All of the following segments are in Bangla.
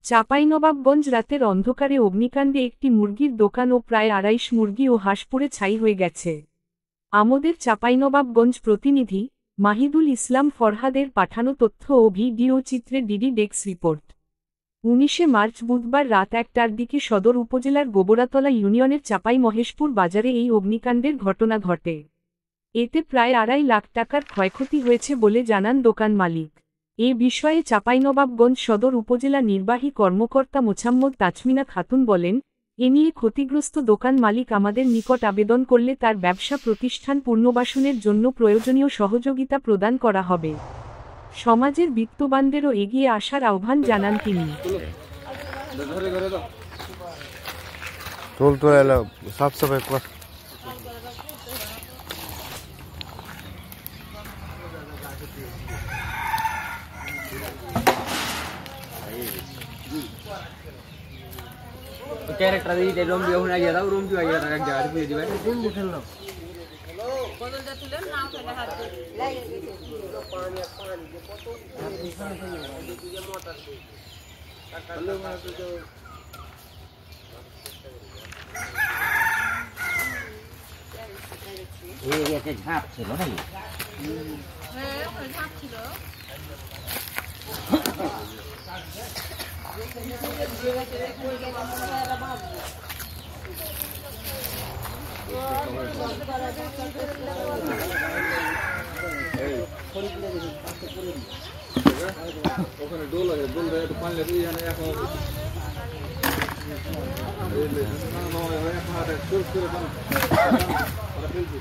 চাঁপাইনবাবগঞ্জ রাতের অন্ধকারে অগ্নিকাণ্ডে একটি মুরগির দোকান ও প্রায় ২৫ মুরগি ও হাঁস পুড়ে ছাই হয়ে গেছে। আমাদের চাঁপাইনবাবগঞ্জ প্রতিনিধি মাহিদুল ইসলাম ফরহাদের পাঠানো তথ্য ও ভিডিও চিত্রে ডিডি ডেস্ক রিপোর্ট। ১৯ মার্চ বুধবার রাত ১টার দিকে সদর উপজেলার গোবরাতলা ইউনিয়নের চাঁপাই মহেশপুর বাজারে এই অগ্নিকাণ্ডের ঘটনা ঘটে। এতে প্রায় ২.৫ লাখ টাকার ক্ষয়ক্ষতি হয়েছে বলে জানান দোকান মালিক। এ বিষয়ে চাঁপাইনবাবগঞ্জ সদর উপজেলা নির্বাহী কর্মকর্তা মোছাম্মদ তাছমিনা খাতুন বলেন, এ নিয়ে ক্ষতিগ্রস্ত দোকান মালিক আমাদের নিকট আবেদন করলে তার ব্যবসা প্রতিষ্ঠান পুনর্বাসনের জন্য প্রয়োজনীয় সহযোগিতা প্রদান করা হবে। সমাজের বিত্তবানদেরও এগিয়ে আসার আহ্বান জানান তিনি। कैरेक्टर ये रूम भी होना चाहिए था रूम भी आया था एक जगह पे दिवाई रूम भी खेलना बदल जा तुले नाव से हाथ पानी पानी के फोटो ये मोटर से हेलो मैं तो ये के झाप ছিল নাকি হ্যাঁ ওই झाप ছিল ওখানে ডোল আছে ডোল দিয়ে পানি দিয়ে জানা এখন না না ওই একটা সুর করে পানি ওরা ফেলছে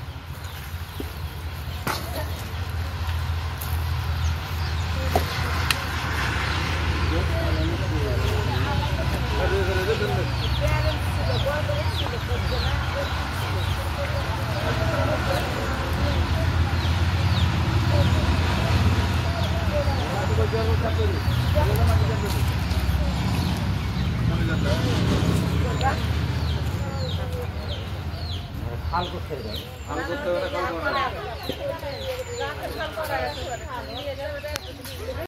খাল করতে হবে খাল করতে হবে